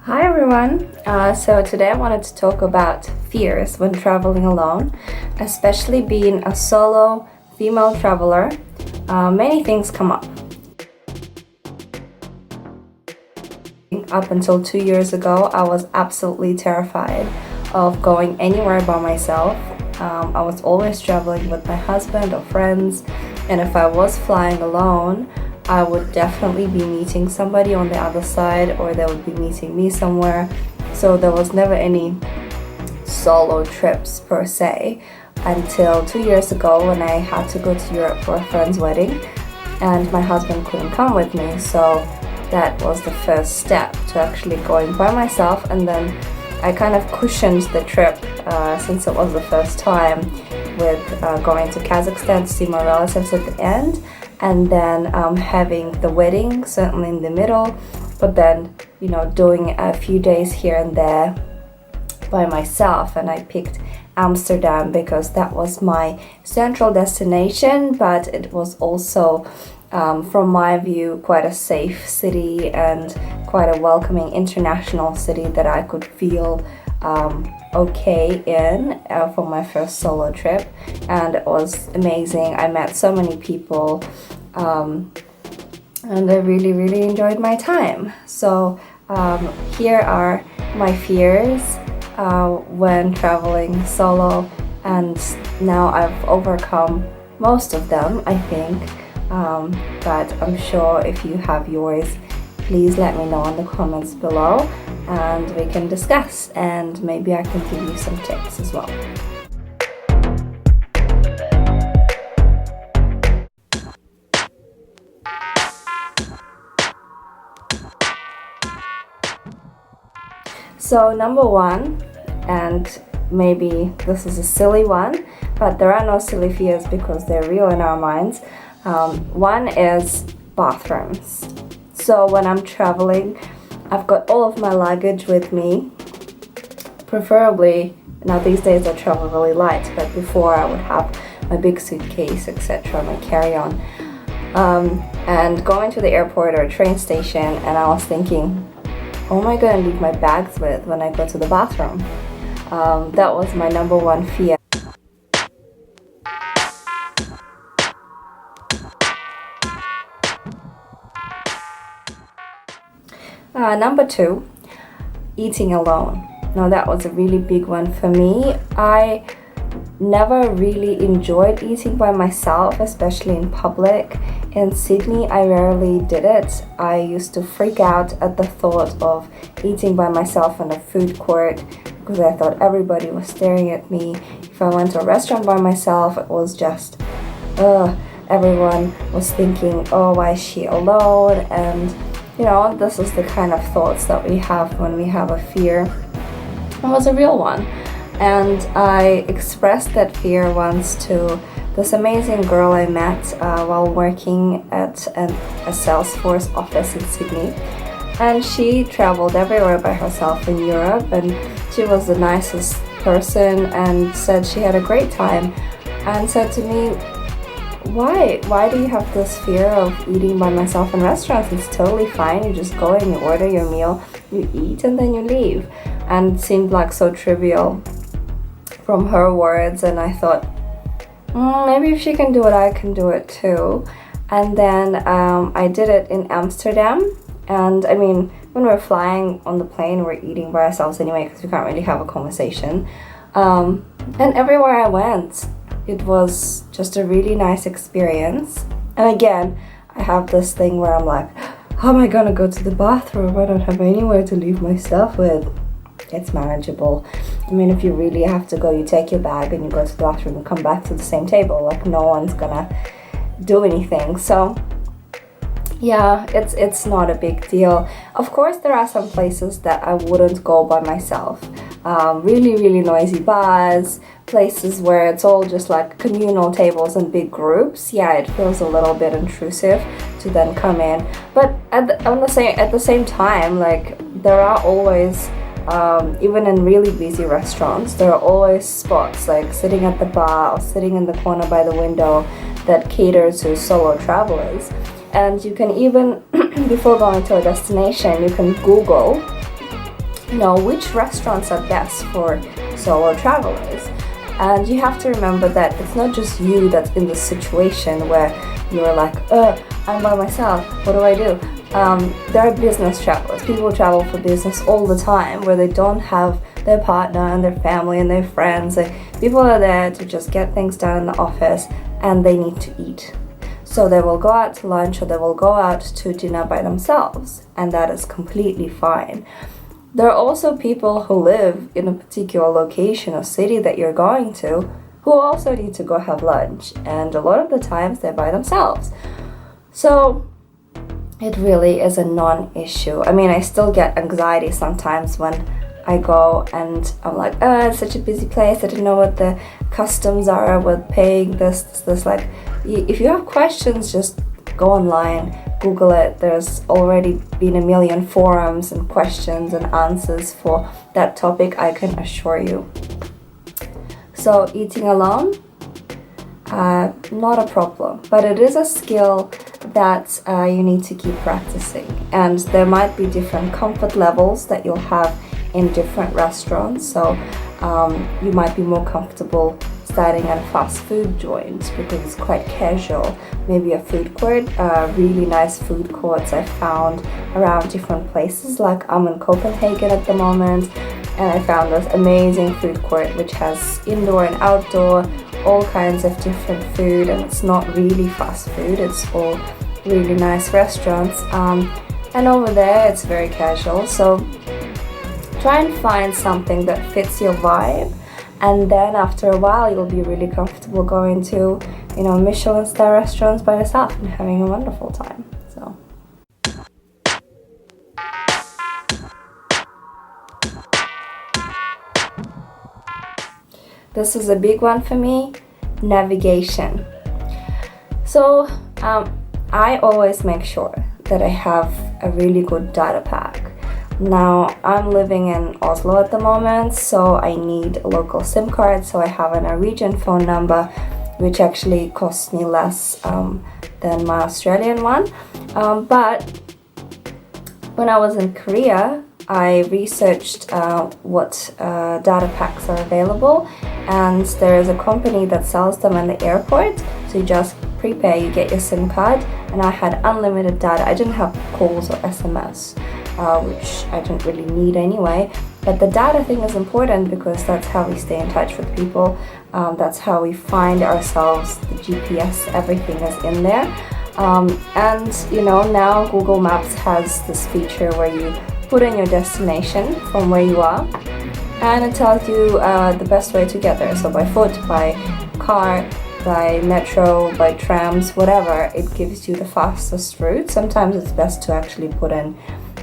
Hi everyone. So today I wanted to talk about fears when traveling alone, especially being a solo female traveler. Many things come up. Up until 2 years ago, I was absolutely terrified of going anywhere by myself. I was always traveling with my husband or friends, and if I was flying alone, I would definitely be meeting somebody on the other side, or they would be meeting me somewhere. So there was never any solo trips per se until 2 years ago when I had to go to Europe for a friend's wedding and my husband couldn't come with me. So that was the first step to actually going by myself, and then I kind of cushioned the trip since it was the first time with going to Kazakhstan to see my relatives at the end, and then having the wedding certainly in the middle, but then doing a few days here and there by myself. And I picked Amsterdam because that was my central destination, but it was also from my view quite a safe city and quite a welcoming international city that I could feel okay in for my first solo trip, and it was amazing. I met so many people and I really enjoyed my time. So here are my fears when traveling solo, and now I've overcome most of them, I think. But I'm sure if you have yours, please let me know in the comments below and we can discuss, and maybe I can give you some tips as well. So number one, and maybe this is a silly one, but there are no silly fears because they're real in our minds. One is bathrooms. So when I'm traveling, I've got all of my luggage with me, preferably. Now these days I travel really light, but before I would have my big suitcase, etc., my carry-on, and going to the airport or train station, and I was thinking, oh, am I going to leave my bags with when I go to the bathroom? That was my number one fear. Number two, eating alone. Now that was a really big one for me. I never really enjoyed eating by myself, especially in public. In Sydney, I rarely did it. I used to freak out at the thought of eating by myself in a food court because I thought everybody was staring at me. If I went to a restaurant by myself, it was just, everyone was thinking, oh, why is she alone? And this is the kind of thoughts that we have when we have a fear. It was a real one. And I expressed that fear once to this amazing girl I met while working at a Salesforce office in Sydney. And she traveled everywhere by herself in Europe, and she was the nicest person and said she had a great time, and said to me, why do you have this fear of eating by myself in restaurants? It's totally fine. You just go and you order your meal, you eat, and then you leave. And it seemed like so trivial from her words, and I thought, maybe if she can do it, I can do it too. And then I did it in Amsterdam, and I mean, when we're flying on the plane, we're eating by ourselves anyway because we can't really have a conversation. And everywhere I went, it was just a really nice experience. And again, I have this thing where I'm like, how am I gonna go to the bathroom? I don't have anywhere to leave my stuff with. It's manageable. I mean, if you really have to go, you take your bag and you go to the bathroom and come back to the same table. Like, no one's gonna do anything. So yeah, it's not a big deal. Of course, there are some places that I wouldn't go by myself. Really noisy bars, places where it's all just like communal tables and big groups. Yeah, it feels a little bit intrusive to then come in. But at the same time, like, there are always, even in really busy restaurants, there are always spots like sitting at the bar or sitting in the corner by the window that cater to solo travelers. And you can even, before going to a destination, you can Google which restaurants are best for solo travelers. And you have to remember that it's not just you that's in this situation where you're like, I'm by myself, what do I do? There are business travelers. People travel for business all the time where they don't have their partner and their family and their friends. People are there to just get things done in the office, and they need to eat. So they will go out to lunch or they will go out to dinner by themselves, and that is completely fine. There are also people who live in a particular location or city that you're going to who also need to go have lunch, and a lot of the times they're by themselves. So it really is a non-issue. I mean, I still get anxiety sometimes when I go and I'm like, it's such a busy place, I don't know what the customs are with paying this. Like, if you have questions, just go online, Google it. There's already been a million forums and questions and answers for that topic, I can assure you. So eating alone, not a problem, but it is a skill that you need to keep practicing, and there might be different comfort levels that you'll have in different restaurants. So you might be more comfortable starting at a fast food joint because it's quite casual. Maybe a food court, really nice food courts I found around different places. Like, I'm in Copenhagen at the moment, and I found this amazing food court which has indoor and outdoor, all kinds of different food, and it's not really fast food, it's all really nice restaurants. And over there it's very casual, so try and find something that fits your vibe, and then after a while you'll be really comfortable going to, Michelin star restaurants by yourself and having a wonderful time. So this is a big one for me, navigation. So I always make sure that I have a really good data pack. Now, I'm living in Oslo at the moment, so I need a local SIM card, so I have a Norwegian phone number, which actually costs me less than my Australian one. But when I was in Korea, I researched what data packs are available, and there is a company that sells them in the airport. So you just prepay, you get your SIM card, and I had unlimited data. I didn't have calls or SMS, which I didn't really need anyway. But the data thing is important because that's how we stay in touch with people. That's how we find ourselves. The GPS, everything is in there. And now Google Maps has this feature where you put in your destination from where you are, and it tells you the best way to get there. So by foot, by car, by metro, by trams, whatever, it gives you the fastest route. Sometimes it's best to actually put in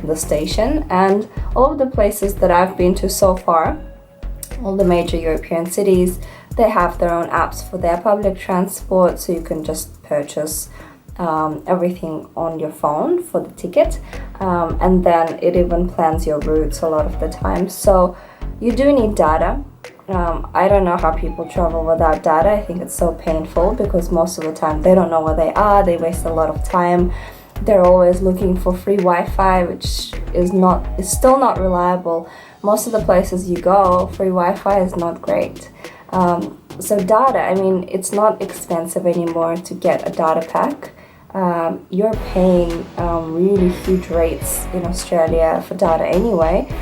the station. And all of the places that I've been to so far, all the major European cities, they have their own apps for their public transport, so you can just purchase everything on your phone for the ticket, and then it even plans your routes a lot of the time. So you do need data. I don't know how people travel without data. I think it's so painful because most of the time they don't know where they are, they waste a lot of time. They're always looking for free Wi-Fi, which is still not reliable. Most of the places you go, free Wi-Fi is not great. So data, I mean, it's not expensive anymore to get a data pack. You're paying really huge rates in Australia for data anyway,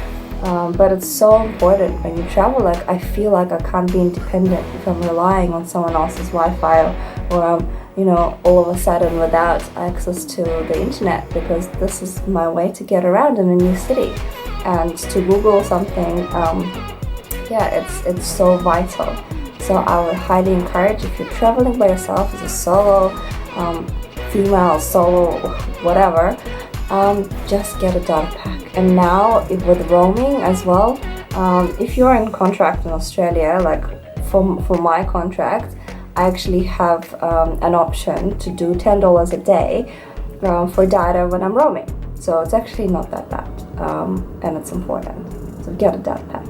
but it's so important when you travel. Like, I feel like I can't be independent if I'm relying on someone else's Wi-Fi, or I'm all of a sudden without access to the internet, because this is my way to get around in a new city. And to Google something, it's so vital. So I would highly encourage, if you're traveling by yourself as a solo, female, solo, whatever, just get a data pack. And now with roaming as well, if you're in contract in Australia, like for my contract, I actually have an option to do $10 a day for data when I'm roaming. So it's actually not that bad, and it's important. So get a data pack.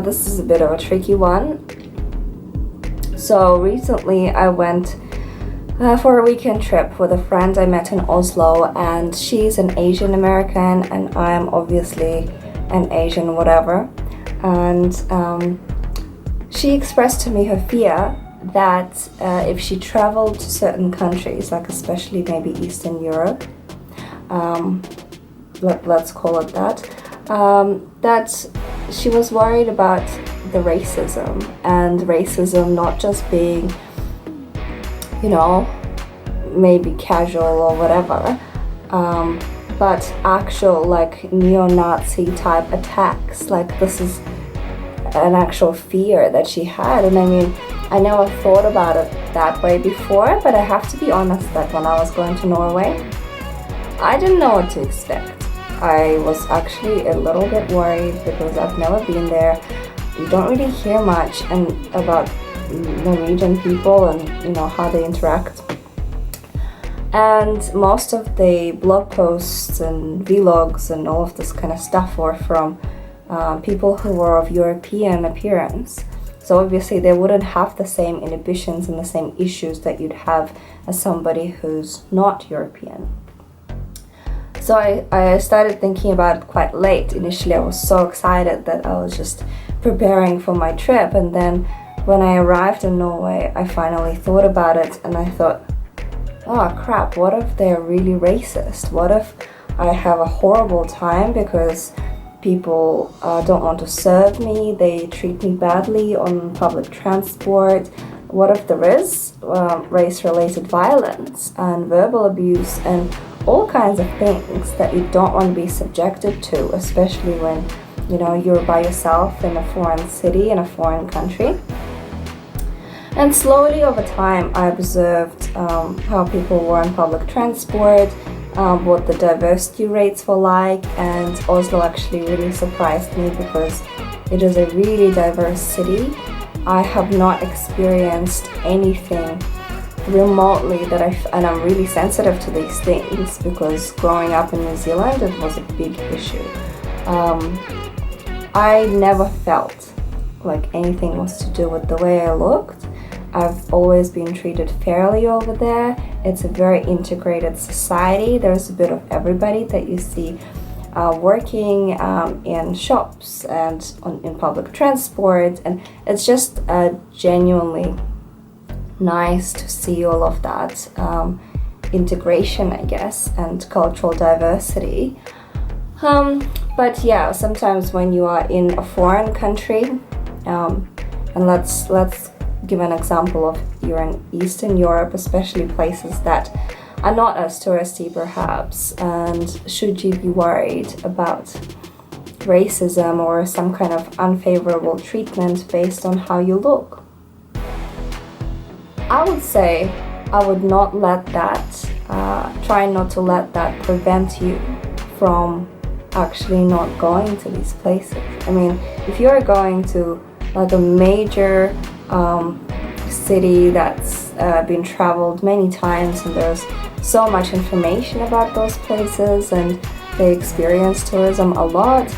This is a bit of a tricky one. So recently I went for a weekend trip with a friend I met in Oslo, and she's an Asian American and I'm obviously an Asian whatever. And she expressed to me her fear that if she traveled to certain countries, like especially maybe Eastern Europe, let's call it that, that she was worried about the racism, and racism not just being, you know, maybe casual or whatever, but actual like neo-Nazi type attacks. Like this is an actual fear that she had. And I mean, I never thought about it that way before, but I have to be honest that when I was going to Norway, I didn't know what to expect. I was actually a little bit worried because I've never been there. You don't really hear much about Norwegian people and, you know, how they interact. And most of the blog posts and vlogs and all of this kind of stuff were from people who were of European appearance. So obviously they wouldn't have the same inhibitions and the same issues that you'd have as somebody who's not European. So I started thinking about it quite late. Initially I was so excited that I was just preparing for my trip, and then when I arrived in Norway I finally thought about it and I thought, oh crap, what if they're really racist? What if I have a horrible time because people don't want to serve me, they treat me badly on public transport? What if there is race-related violence and verbal abuse and all kinds of things that you don't want to be subjected to, especially when, you know, you're by yourself in a foreign city, in a foreign country? And slowly over time I observed how people were on public transport, what the diversity rates were like, and Oslo actually really surprised me because it is a really diverse city. I have not experienced anything remotely and I'm really sensitive to these things because growing up in New Zealand it was a big issue. I never felt like anything was to do with the way I looked. I've always been treated fairly over there. It's a very integrated society. There's a bit of everybody that you see working in shops and in public transport, and it's just genuinely nice to see all of that integration, I guess, and cultural diversity. But yeah, sometimes when you are in a foreign country, and let's give an example of you're in Eastern Europe, especially places that are not as touristy perhaps, and should you be worried about racism or some kind of unfavorable treatment based on how you look? I would say I would not let that, try not to let that prevent you from actually not going to these places. I mean, if you're going to like a major city that's been traveled many times and there's so much information about those places and they experience tourism a lot,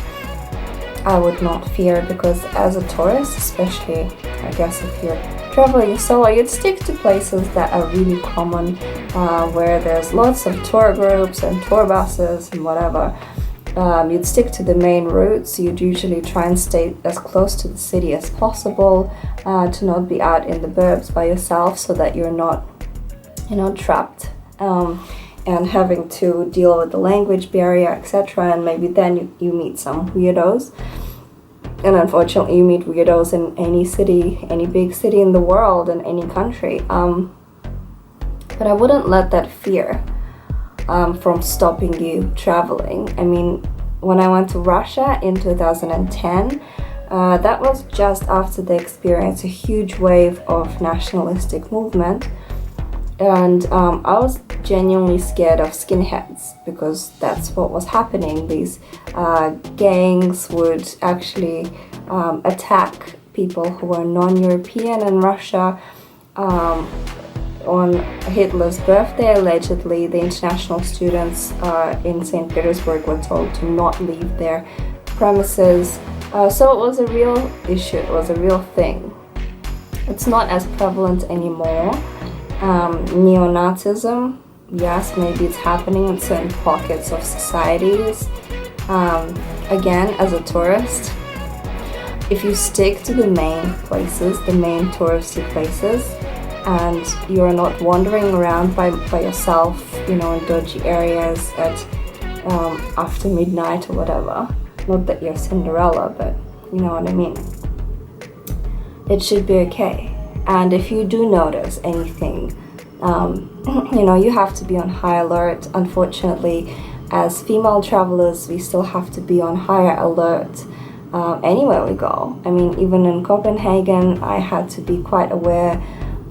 I would not fear, because as a tourist, especially I guess if you're traveling solo, you'd stick to places that are really common, where there's lots of tour groups and tour buses and whatever. You'd stick to the main routes. You'd usually try and stay as close to the city as possible, to not be out in the burbs by yourself, so that you're not, trapped and having to deal with the language barrier, etc. And maybe then you meet some weirdos. And unfortunately, you meet weirdos in any city, any big city in the world, in any country. But I wouldn't let that fear from stopping you traveling. I mean, when I went to Russia in 2010, that was just after they experienced a huge wave of nationalistic movement, and I was genuinely scared of skinheads because that's what was happening. These gangs would actually attack people who were non-European in Russia. On Hitler's birthday, allegedly, the international students in St. Petersburg were told to not leave their premises. So it was a real issue, it was a real thing. It's not as prevalent anymore, Neo-Nazism, yes, maybe it's happening in certain pockets of societies. Again, as a tourist, if you stick to the main places, the main touristy places, and you're not wandering around by yourself, in dodgy areas at after midnight or whatever, not that you're Cinderella, but you know what I mean, it should be okay. And if you do notice anything, you have to be on high alert. Unfortunately, as female travelers, we still have to be on higher alert anywhere we go. I mean, even in Copenhagen, I had to be quite aware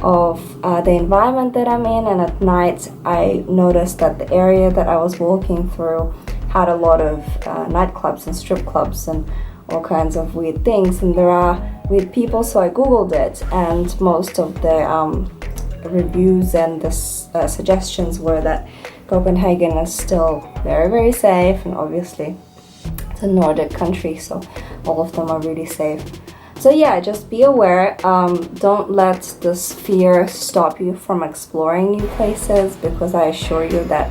of the environment that I'm in, and at night I noticed that the area that I was walking through had a lot of nightclubs and strip clubs and all kinds of weird things, and there are weird people, so I googled it, and most of the reviews and the suggestions were that Copenhagen is still very, very safe, and obviously it's a Nordic country, so all of them are really safe. So yeah, just be aware. Don't let this fear stop you from exploring new places, because I assure you that,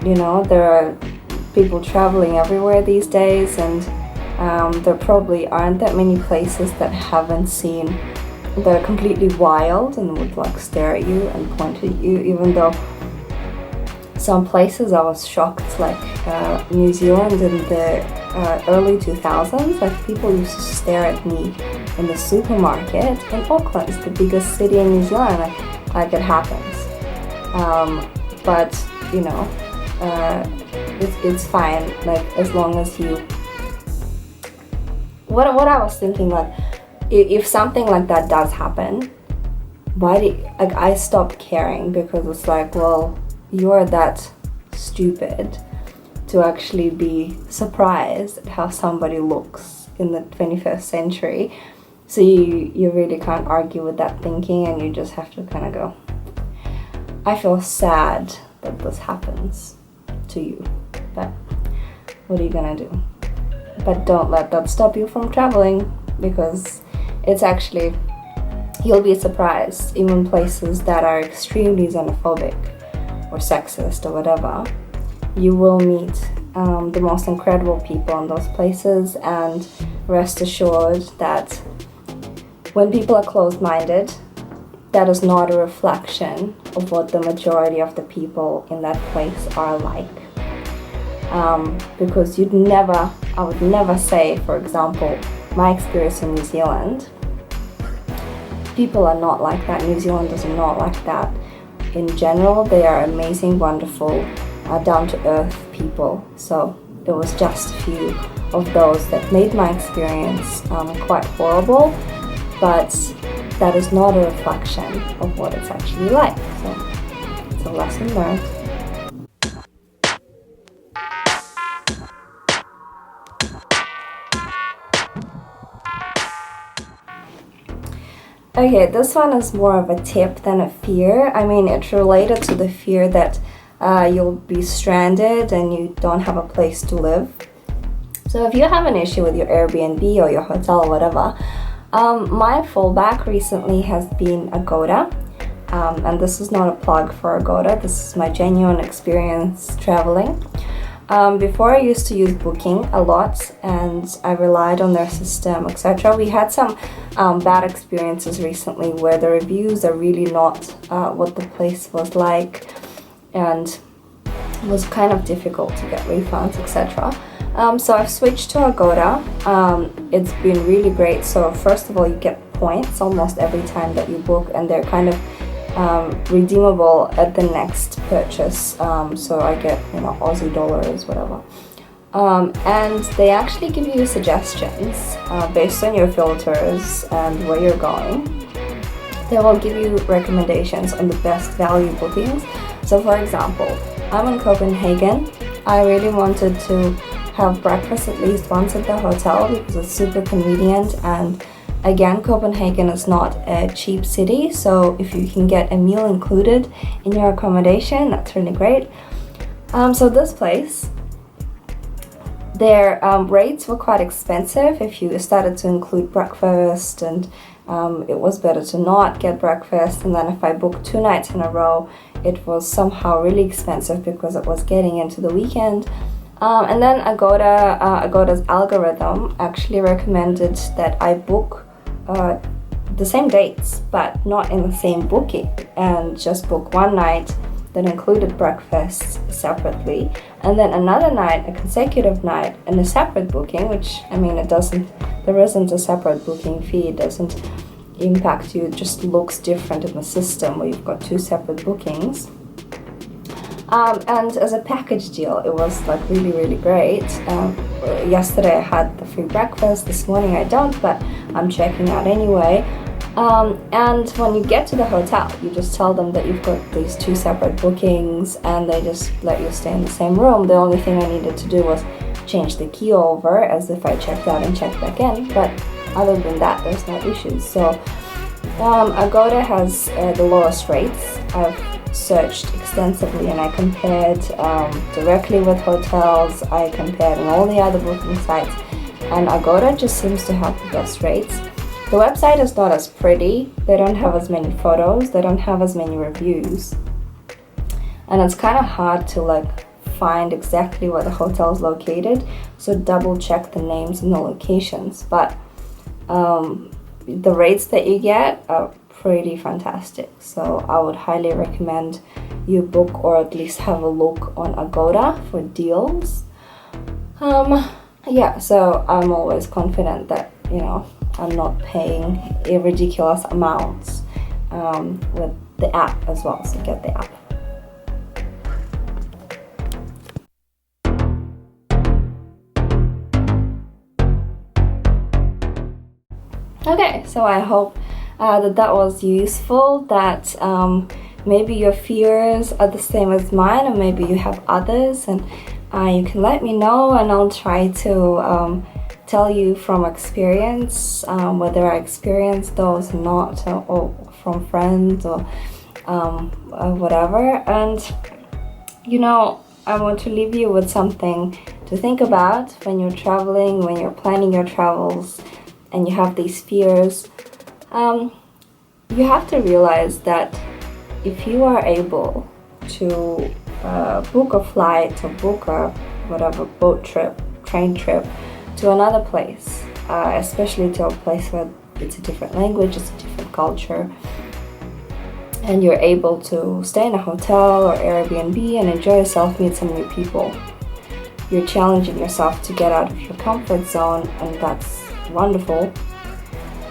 there are people traveling everywhere these days, and there probably aren't that many places that haven't seen, that are completely wild and would stare at you and point at you, even though some places I was shocked, like New Zealand in the early 2000s, people used to stare at me in the supermarket in Auckland, the biggest city in New Zealand, like it happens. But it's fine, as long as you. What I was thinking, if something like that does happen, I stopped caring, because it's well, you're that stupid to actually be surprised at how somebody looks in the 21st century. So you really can't argue with that thinking, and you just have to kind of go, I feel sad that this happens to you, but what are you gonna do? But don't let that stop you from traveling, because it's actually, you'll be surprised, even places that are extremely xenophobic or sexist or whatever, you will meet the most incredible people in those places. And rest assured that when people are closed-minded, that is not a reflection of what the majority of the people in that place are like. Because I would never say, for example, my experience in New Zealand, people are not like that. New Zealanders are not like that. In general, they are amazing, wonderful, down-to-earth people. So it was just a few of those that made my experience quite horrible, but that is not a reflection of what it's actually like. So it's a lesson learned. Okay, this one is more of a tip than a fear. I mean, it's related to the fear that you'll be stranded and you don't have a place to live. So if you have an issue with your Airbnb or your hotel or whatever, my fallback recently has been Agoda. And this is not a plug for Agoda, this is my genuine experience traveling. Before I used to use Booking a lot, and I relied on their system, etc. We had some bad experiences recently where the reviews are really not what the place was like, and it was kind of difficult to get refunds, etc. So I've switched to Agoda. It's been really great. So first of all, you get points almost every time that you book, and they're kind of redeemable at the next purchase. So I get, Aussie dollars, whatever. And they actually give you suggestions based on your filters and where you're going. They will give you recommendations on the best value bookings. So for example, I'm in Copenhagen. I really wanted to have breakfast at least once at the hotel because it's super convenient, and again, Copenhagen is not a cheap city, so if you can get a meal included in your accommodation, that's really great. So this place, Their rates were quite expensive if you started to include breakfast, and it was better to not get breakfast. And then if I booked 2 nights in a row, it was somehow really expensive because it was getting into the weekend. And then Agoda's algorithm actually recommended that I book the same dates, but not in the same booking, and just book one night that included breakfast separately, and then another night, a consecutive night, in a separate booking, which, I mean, there isn't a separate booking fee, it doesn't impact you, it just looks different in the system where you've got 2 separate bookings. And as a package deal, it was like really, really great. Yesterday I had the free breakfast, this morning I don't, but I'm checking out anyway. And when you get to the hotel, you just tell them that you've got these 2 separate bookings, and they just let you stay in the same room. The only thing I needed to do was change the key over as if I checked out and checked back in, but other than that, there's no issues. So Agoda has the lowest rates. I've searched extensively and I compared directly with hotels, I compared on all the other booking sites, and Agoda just seems to have the best rates. The website is not as pretty, they don't have as many photos, they don't have as many reviews, and it's kind of hard to like find exactly where the hotel is located, so double check the names and the locations, but the rates that you get are pretty fantastic, so I would highly recommend you book or at least have a look on Agoda for deals. Yeah, so I'm always confident that, you know, I'm not paying a ridiculous amounts with the app as well, so get the app. Okay, so I hope that was useful, that maybe your fears are the same as mine, or maybe you have others, and you can let me know, and I'll try to tell you from experience whether I experienced those or not, or from friends or whatever. And you know, I want to leave you with something to think about when you're traveling, when you're planning your travels and you have these fears. You have to realize that if you are able to book a flight or book a whatever boat trip, train trip to another place, especially to a place where it's a different language, it's a different culture, and you're able to stay in a hotel or Airbnb and enjoy yourself, meet some new people. You're challenging yourself to get out of your comfort zone, and that's wonderful.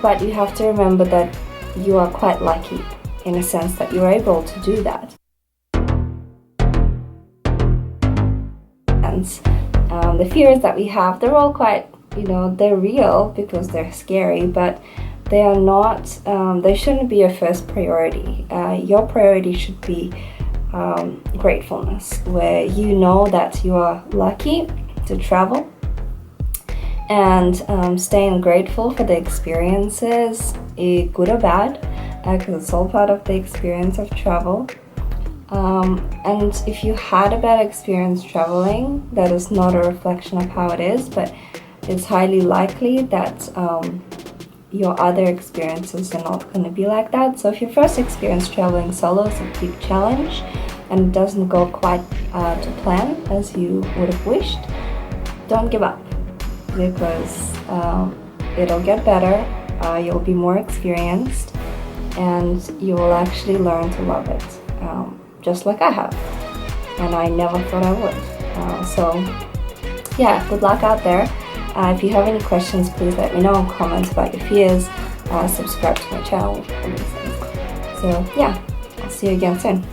But you have to remember that you are quite lucky in a sense that you're able to do that. And the fears that we have, they're all quite, you know, they're real because they're scary, but they are not, they shouldn't be your first priority. Your priority should be gratefulness, where you know that you are lucky to travel, and staying grateful for the experiences, good or bad, because it's all part of the experience of travel. And if you had a bad experience traveling, that is not a reflection of how it is, but it's highly likely that your other experiences are not going to be like that. So if your first experience traveling solo is a big challenge and it doesn't go quite to plan as you would have wished, don't give up, because it'll get better, you'll be more experienced, and you will actually learn to love it, just like I have, and I never thought I would. So yeah, good luck out there. If you have any questions, please let me know, comment about your fears, subscribe to my channel, all these things. So yeah, I'll see you again soon.